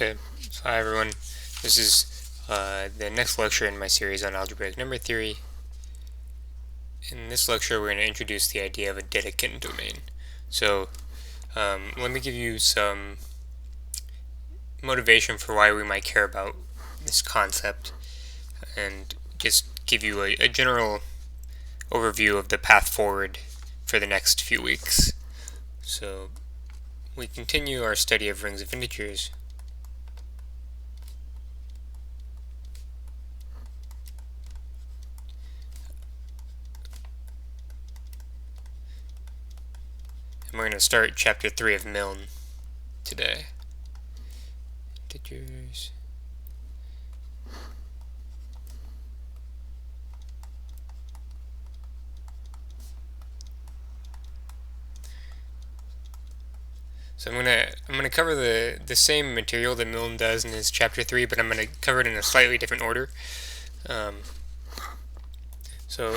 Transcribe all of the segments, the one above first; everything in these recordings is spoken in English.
Okay, so hi everyone. This is the next lecture in my series on algebraic number theory. In this lecture, we're going to introduce the idea of a Dedekind domain. So, let me give you some motivation for why we might care about this concept, and just give you a general overview of the path forward for the next few weeks. So, we continue our study of rings of integers. And we're going to start chapter 3 of Milne today. Integers. So I'm gonna cover the same material that Milne does in his chapter 3, but I'm gonna cover it in a slightly different order. So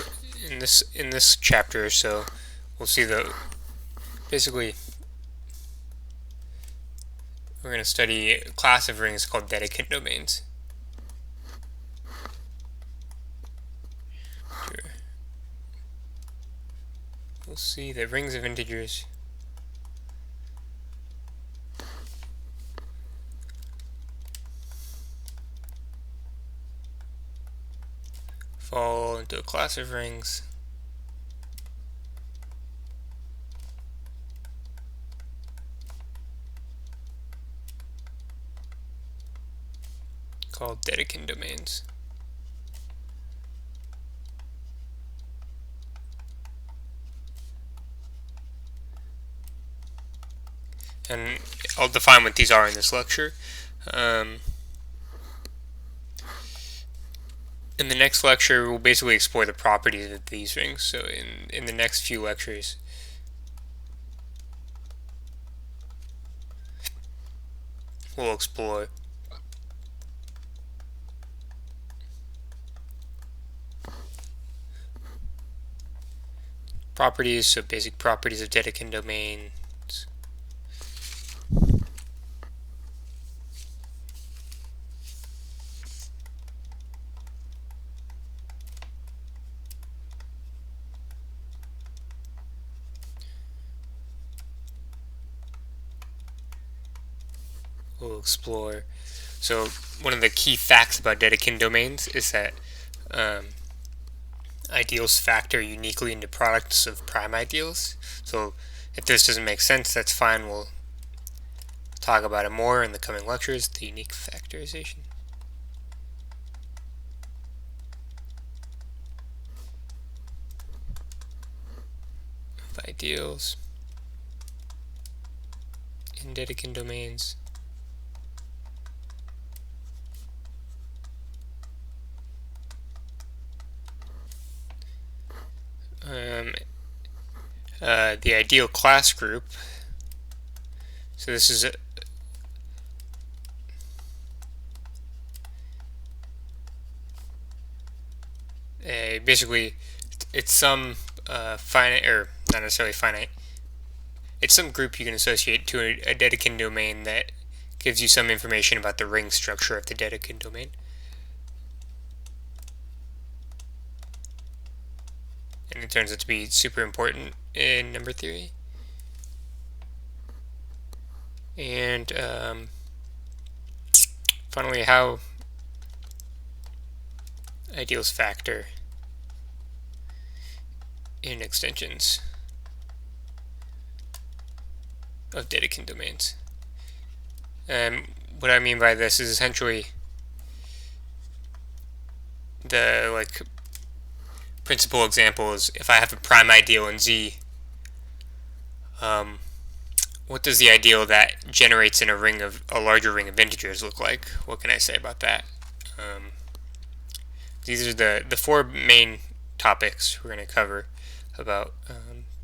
in this chapter, so we'll see basically we're gonna study a class of rings called Dedekind domains. We'll see that rings of integers fall into a class of rings called Dedekind domains. And I'll define what these are in this lecture. In the next lecture, we'll basically explore the properties of these rings. So in the next few lectures, we'll explore properties, so basic properties of Dedekind domains. We'll explore. So one of the key facts about Dedekind domains is that ideals factor uniquely into products of prime ideals. So if this doesn't make sense, that's fine. We'll talk about it more in the coming lectures, the unique factorization of ideals in Dedekind domains. The ideal class group. So this is basically it's some finite, or not necessarily finite. It's some group you can associate to a Dedekind domain that gives you some information about the ring structure of the Dedekind domain. And it turns out to be super important in number theory. And finally, how ideals factor in extensions of Dedekind domains. And what I mean by this is essentially the principal example is if I have a prime ideal in Z, what does the ideal that generates in a larger ring of integers look like? What can I say about that? These are the four main topics we're going to cover about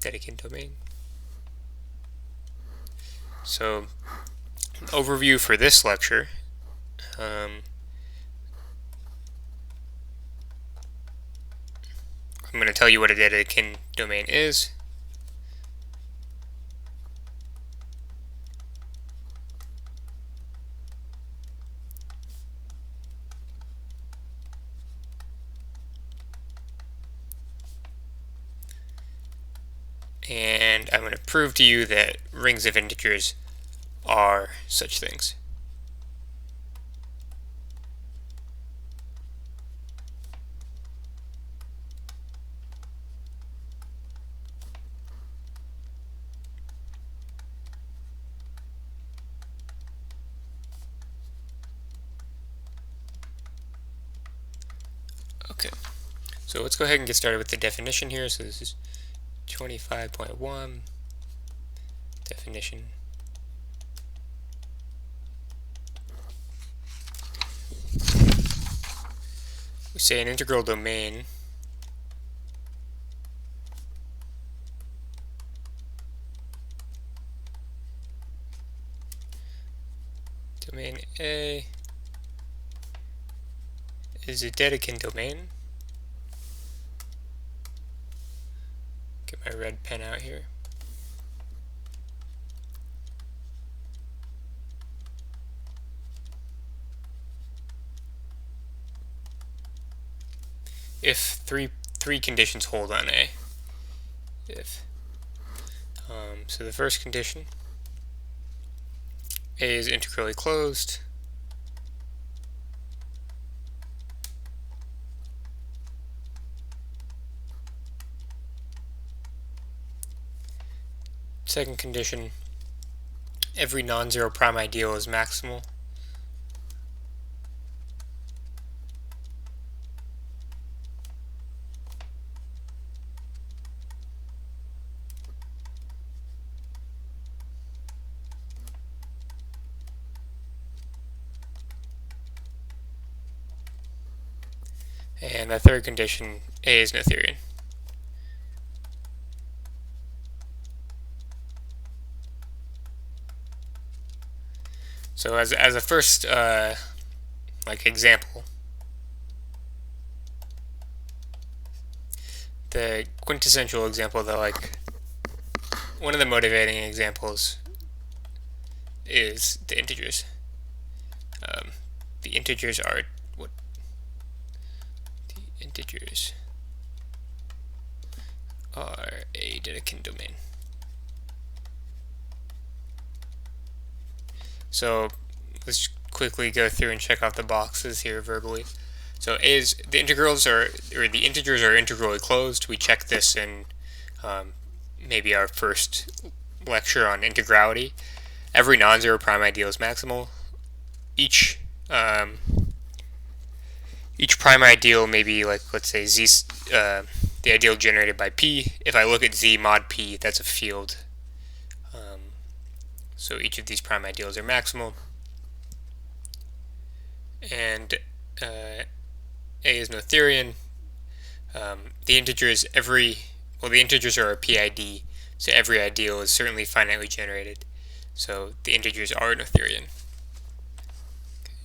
Dedekind domain. So, overview for this lecture. I'm going to tell you what a Dedekind domain is. and I'm going to prove to you that rings of integers are such things. Okay, so let's go ahead and get started with the definition here. So this is 25.1 definition. We say an integral domain A is a Dedekind domain. Get my red pen out here. If three conditions hold on A. If so, the first condition, A is integrally closed. Second condition, every non-zero prime ideal is maximal. And the third condition, A is Noetherian. So as a first example, the quintessential example though, one of the motivating examples is the integers. The integers are what? The integers are a Dedekind domain. So let's quickly go through and check off the boxes here verbally. So A is the integrals the integers are integrally closed. We check this in maybe our first lecture on integrality. Every non-zero prime ideal is maximal. Each prime ideal may be let's say z, the ideal generated by P. If I look at Z mod P, that's a field. So each of these prime ideals are maximal. And A is Noetherian. The integers are a PID, so every ideal is certainly finitely generated. So the integers are Noetherian. Okay.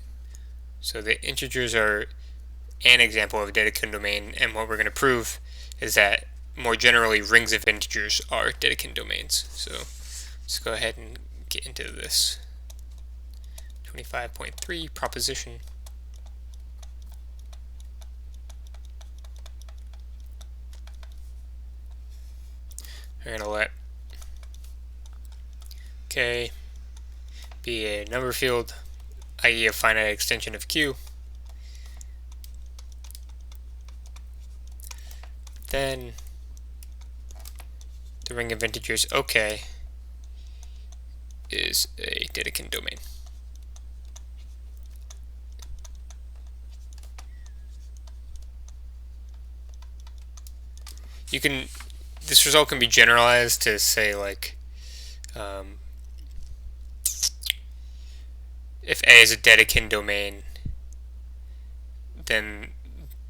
So the integers are an example of a Dedekind domain, and what we're going to prove is that more generally rings of integers are Dedekind domains. So let's go ahead and get into this. 25.3 proposition. We're going to let K be a number field, i.e. a finite extension of Q. Then the ring of integers OK is a Dedekind domain. This result can be generalized to say if A is a Dedekind domain, then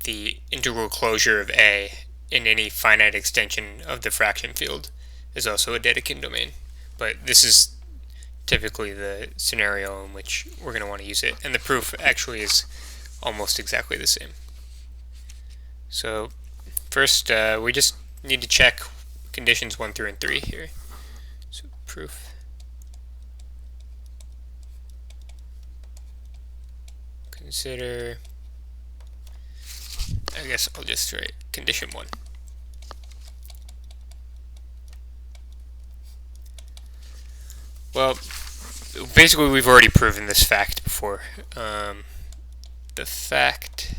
the integral closure of A in any finite extension of the fraction field is also a Dedekind domain. But this is typically the scenario in which we're going to want to use it, and the proof actually is almost exactly the same. So first, we just need to check conditions 1 through 3 here. So proof. Consider, I guess I'll just write condition 1. Well, basically we've already proven this fact before. The fact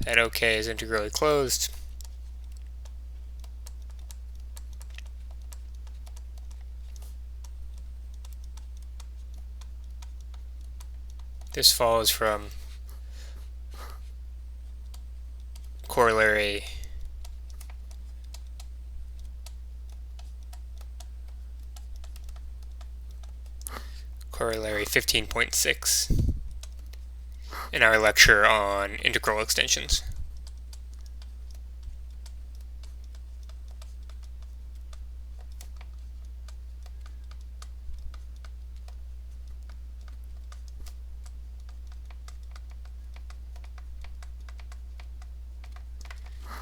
that OK is integrally closed this follows from corollary corollary 15.6 in our lecture on integral extensions.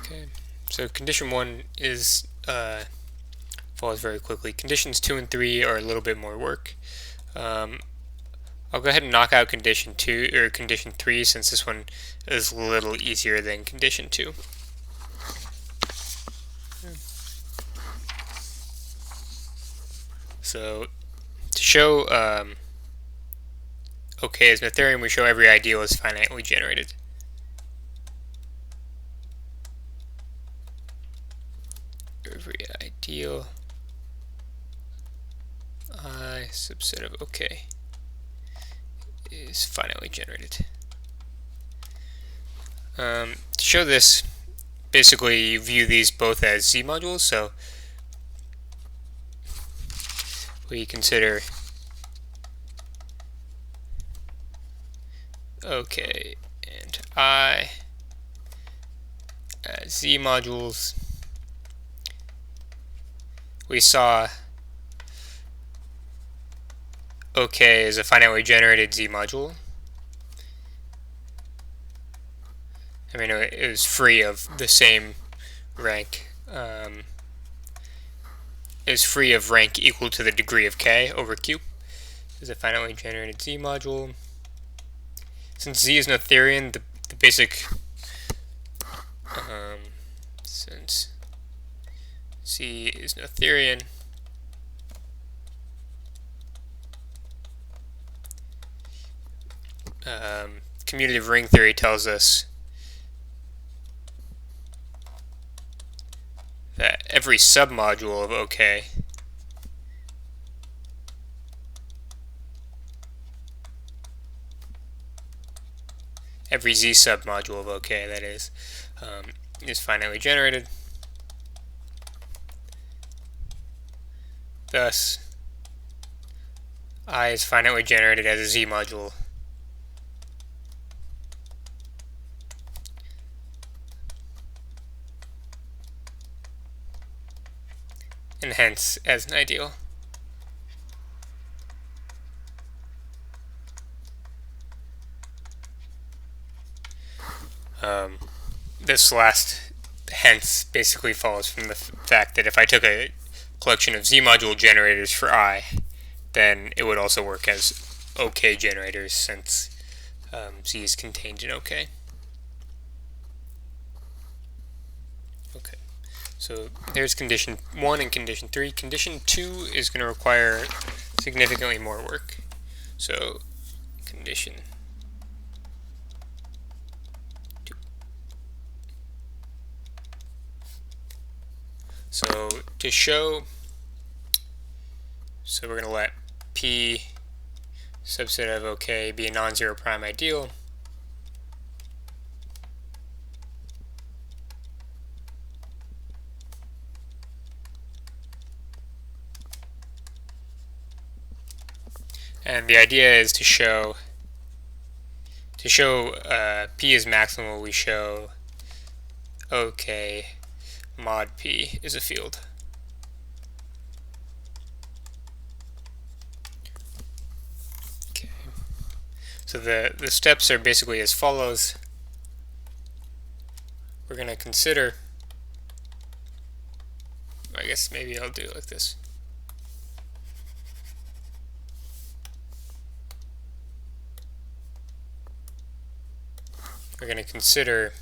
Okay, so condition 1 is follows very quickly. Conditions 2 and 3 are a little bit more work. I'll go ahead and knock out condition 2 or condition 3 since this one is a little easier than condition 2. So to show OK is Noetherian, we show every ideal is finitely generated. Every ideal I subset of OK is finitely generated. To show this, basically you view these both as Z modules, so we consider OK and I as Z modules. We saw OK is a finitely generated Z module. I mean, it was free of the same rank. It was free of rank equal to the degree of K over Q. Is a finitely generated Z module. Since Z is Noetherian, the basic since Z is Noetherian, commutative ring theory tells us that every submodule of OK every Z submodule of OK, that is finitely generated. Thus, I is finitely generated as a Z module. And hence as an ideal. This last hence basically follows from the fact that if I took a collection of Z module generators for I, then it would also work as OK generators since Z is contained in OK. Okay, so there's condition 1 and condition 3. Condition 2 is going to require significantly more work. So condition 2. So to show, so we're going to let P subset of OK be a non-zero prime ideal. And the idea is to show P is maximal, we show OK mod P is a field. Okay. So the steps are basically as follows. We're going to consider, I guess maybe I'll do it like this. We're going to consider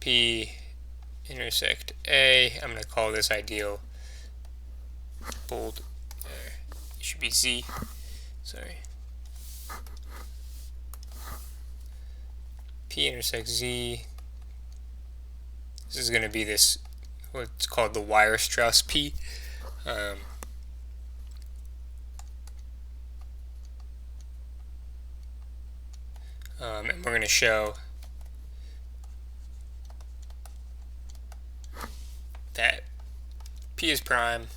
P intersect A. I'm going to call this ideal bold. It should be Z. Sorry. P intersects Z. This is going to be this, what's called the Weierstrass P. And we're going to show that P is prime,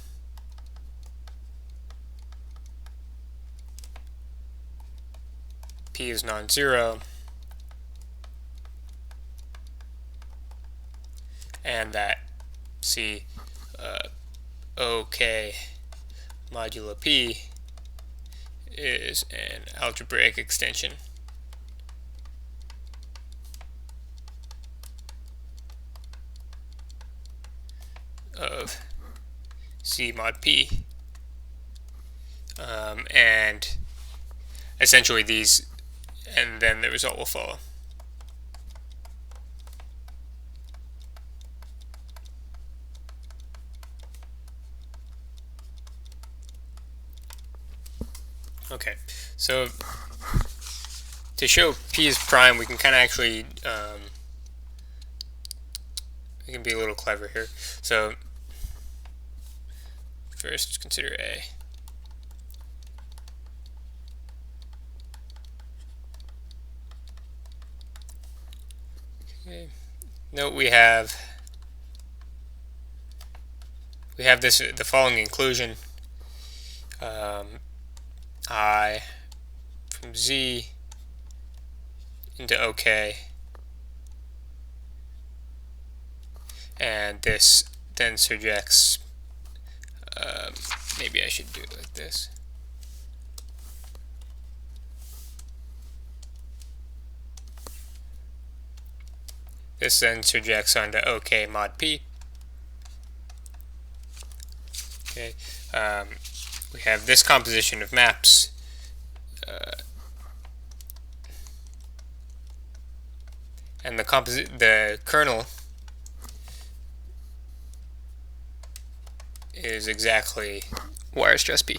P is non-zero, and that C OK modulo P is an algebraic extension of C mod P, and essentially these, and then the result will follow. Okay, so to show P is prime, we can kind of actually we can be a little clever here. So first, consider A. Okay. Note we have this the following inclusion: I from Z into OK, and this then surjects. Maybe I should do it like this. This then surjects onto OK mod P. Okay, we have this composition of maps. And the kernel is exactly Weierstrass P.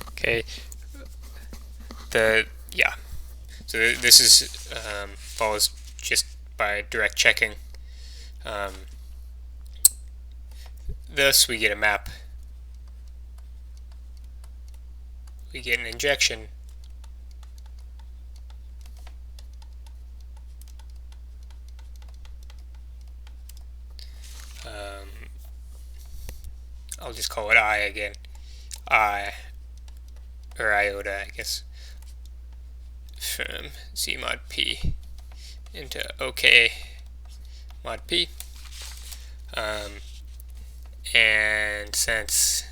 Okay. So this is follows just by direct checking. Thus, we get a map. We get an injection. I'll just call it I again. Or iota, I guess. From Z mod P into OK mod P. And since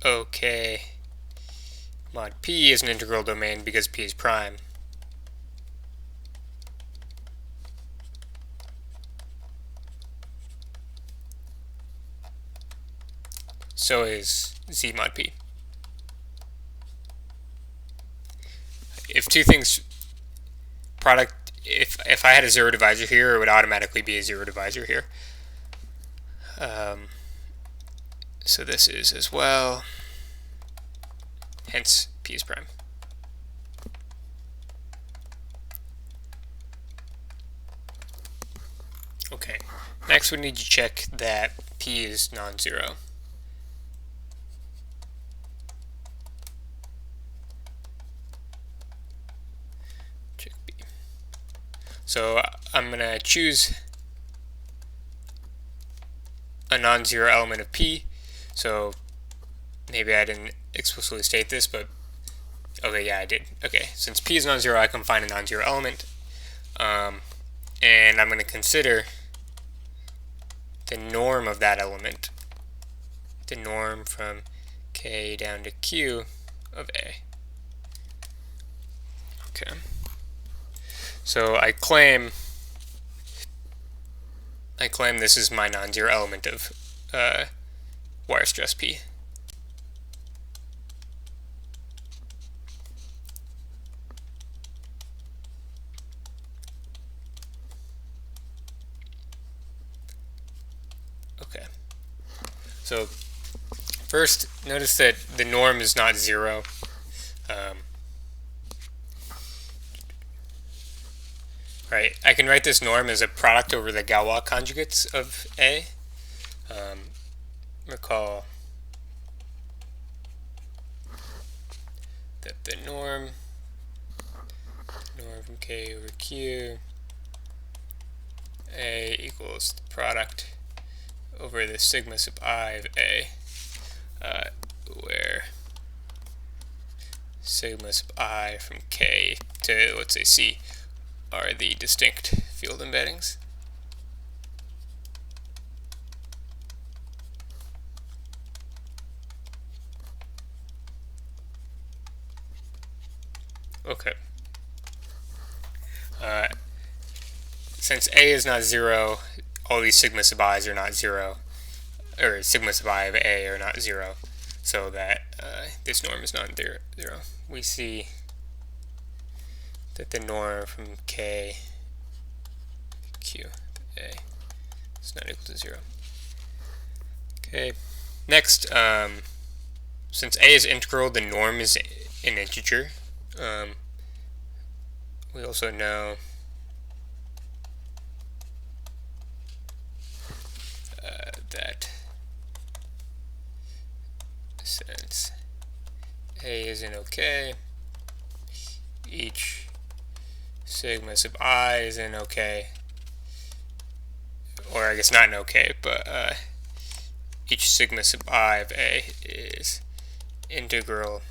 OK mod P is an integral domain because P is prime, so is Z mod P. If two things product, if I had a zero divisor here, it would automatically be a zero divisor here. So this is as well. Hence, P is prime. Okay. Next, we need to check that P is non-zero. Check B. So I'm going to choose a non-zero element of P. So maybe I didn't explicitly state this, but okay, yeah, I did. Okay, since P is non-zero, I can find a non-zero element, and I'm going to consider the norm of that element, the norm from K down to Q of A. Okay. So I claim this is my non-zero element of Weierstrass P. First, notice that the norm is not 0. Right, I can write this norm as a product over the Galois conjugates of A. Recall that the norm from K over Q A equals the product over the sigma sub I of A, where sigma sub I from K to, let's say, C are the distinct field embeddings. Okay. Since A is not 0, all these sigma sub i's are not 0, or sigma sub I of A are not 0, so that this norm is not 0. We see that the norm from K Q A is not equal to 0. Okay. Next, since A is integral, the norm is an integer. We also know that since A is in OK, each sigma sub I is in OK, or I guess not in OK, but each sigma sub I of A is integral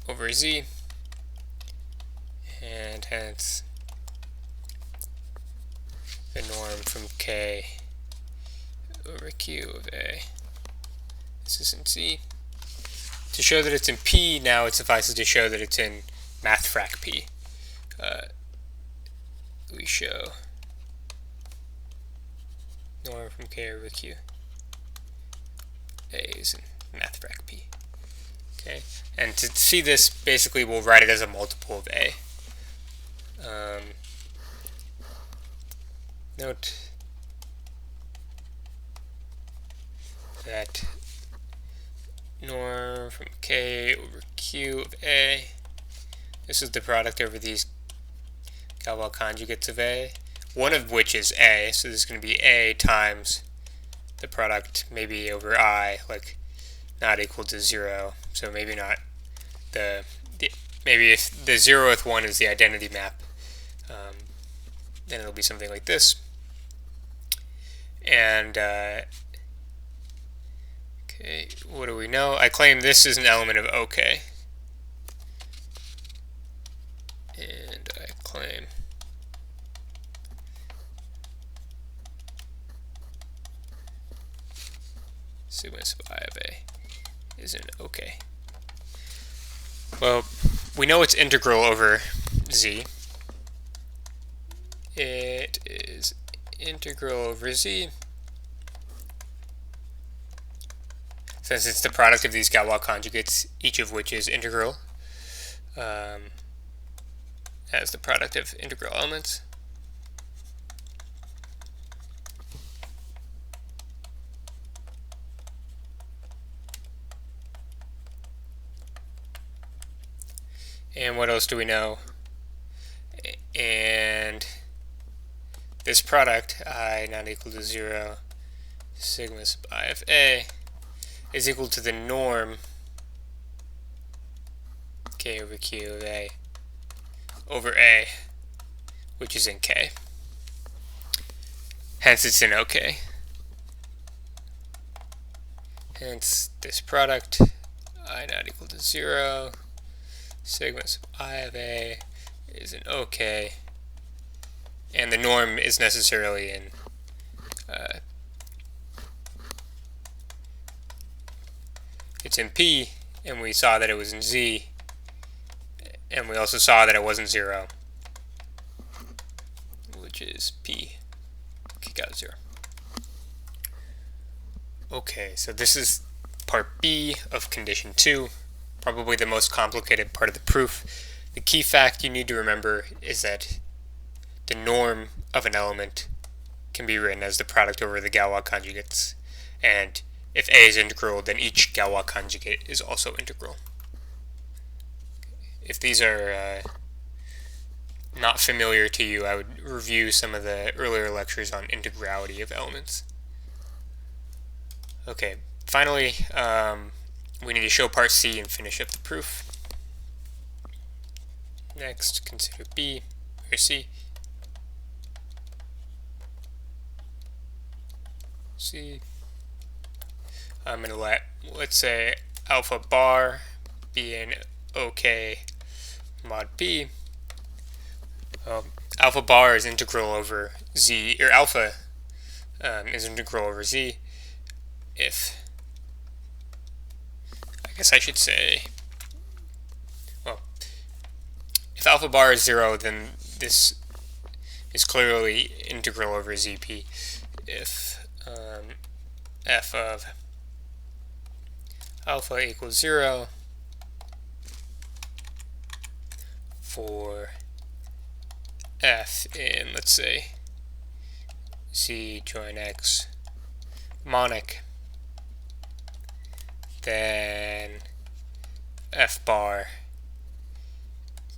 over Z, and hence the norm from K over Q of A. This is in C. To show that it's in P, now it suffices to show that it's in mathfrak P. We show norm from K over Q A is in mathfrak P. Okay, and to see this, basically we'll write it as a multiple of A. Note that norm from K over Q of A, this is the product over these Galois conjugates of A, one of which is A, so this is going to be A times the product maybe over I, like not equal to 0, so maybe not maybe if the 0th one is the identity map, then it'll be something like this. And okay, what do we know? I claim this is an element of OK, and I claim sigma sub I of A is an OK. Well, we know it's integral over Z. It is integral over Z since it's the product of these Galois conjugates, each of which is integral as the product of integral elements. And what else do we know? And this product, I not equal to 0, sigma sub I of A, is equal to the norm K over Q of A over A, which is in K. Hence it's in OK. Hence this product, I not equal to 0, sigma sub I of A is in OK, and the norm is necessarily in it's in P, and we saw that it was in Z, and we also saw that it wasn't 0, which is P kick out 0. Okay, so this is part B of condition 2. Probably the most complicated part of the proof. The key fact you need to remember is that the norm of an element can be written as the product over the Galois conjugates. And if A is integral, then each Galois conjugate is also integral. If these are not familiar to you, I would review some of the earlier lectures on integrality of elements. Okay, finally, we need to show part C and finish up the proof. Next, consider B, or C. C. I'm going to let's say, alpha bar be an OK mod P. Alpha bar is integral over Z, or alpha is integral over Z if, I guess I should say, well, if alpha bar is 0, then this is clearly integral over ZP. If f of alpha equals 0 for f in, let's say, Z join X monic, then f bar,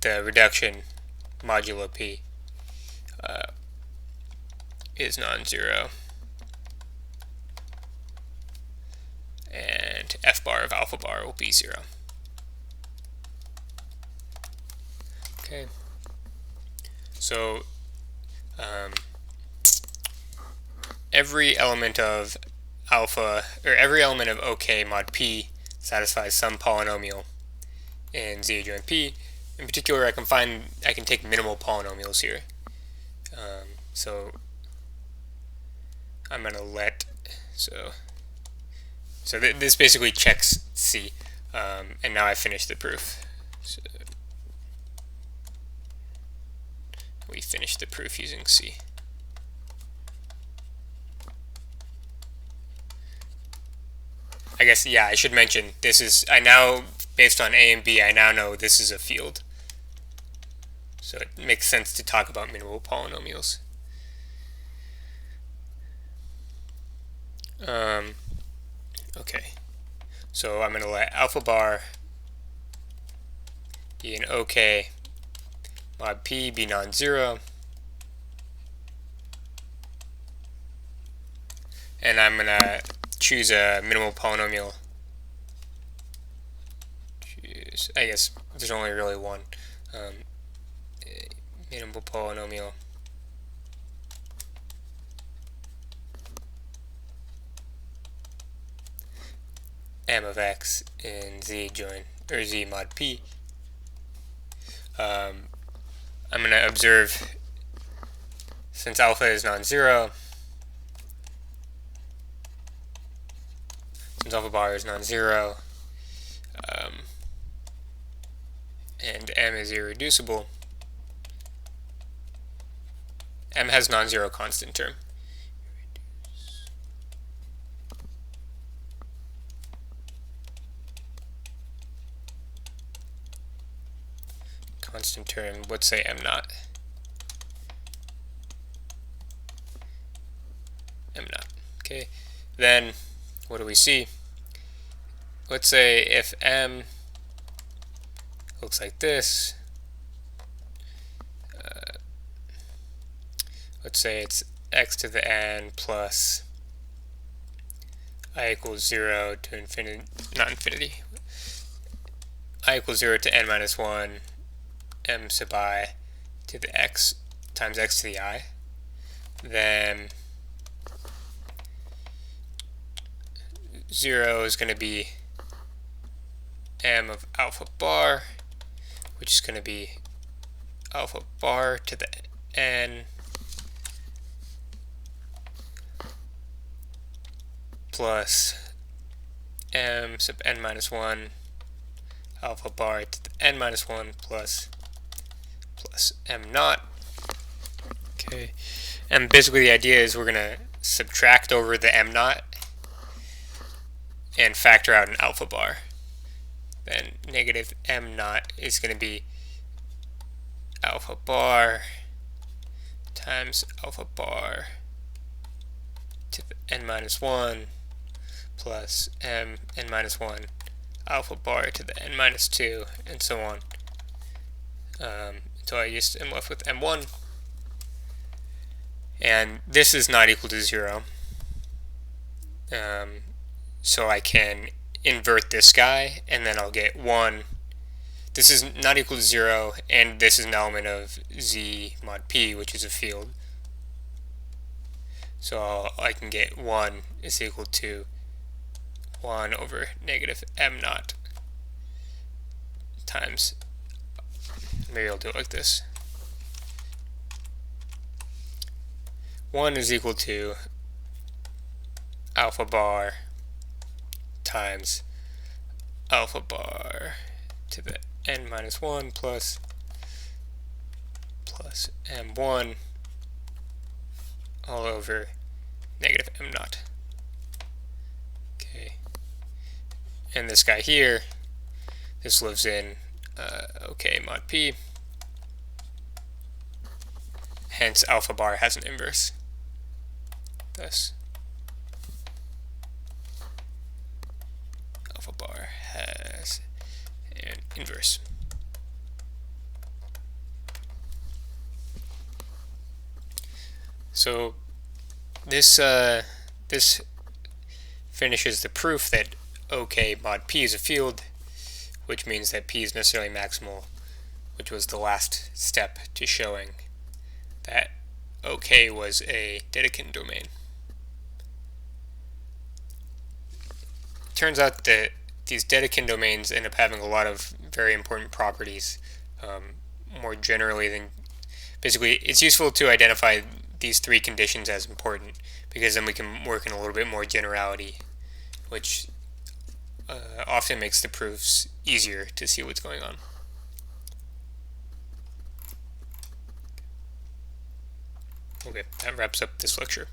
the reduction modulo P, is non-zero, and f bar of alpha bar will be 0. Okay, so every element of alpha, or every element of OK mod P satisfies some polynomial in Z adjoint P. In particular, I can take minimal polynomials here. So I'm gonna this basically checks C, and now I finished the proof. So we finished the proof using C. I guess, yeah, I should mention, based on A and B, I now know this is a field. So it makes sense to talk about minimal polynomials. Okay, so I'm going to let alpha bar be an OK mod P be non-zero, and I'm going to choose a minimal polynomial. I guess there's only really one. Minimal polynomial m of x in Z join, or Z mod P. I'm going to observe, since alpha is non-zero, since alpha bar is non-zero, and m is irreducible, m has non-zero constant term. Constant term, let's say m naught. M naught. Okay, then what do we see? Let's say if m looks like this, let's say it's x to the n plus I equals 0 to infinity, not infinity, I equals 0 to n minus 1 m sub I to the x times x to the I, then 0 is going to be m of alpha bar, which is going to be alpha bar to the n plus m sub n minus 1 alpha bar to the n minus 1 plus m naught. Okay, and basically the idea is we're going to subtract over the m naught and factor out an alpha bar. Then negative m naught is going to be alpha bar times alpha bar to the n minus 1 plus m n minus 1 alpha bar to the n minus 2, and so on, until I just am left with m1. And this is not equal to 0. So I can invert this guy, and then I'll get 1. This is not equal to 0, and this is an element of Z mod P, which is a field. So I can get 1 is equal to 1 over negative m naught times, maybe I'll do it like this. 1 is equal to alpha bar times alpha bar to the n minus 1 plus m1 all over negative m naught. Okay, and this guy here, this lives in OK mod P, hence alpha bar has an inverse. Thus, alpha bar has an inverse. So this finishes the proof that OK mod P is a field, which means that P is necessarily maximal, which was the last step to showing that OK was a Dedekind domain. Turns out that these Dedekind domains end up having a lot of very important properties, more generally than basically it's useful to identify these three conditions as important, because then we can work in a little bit more generality, which often makes the proofs easier to see what's going on. Okay, that wraps up this lecture.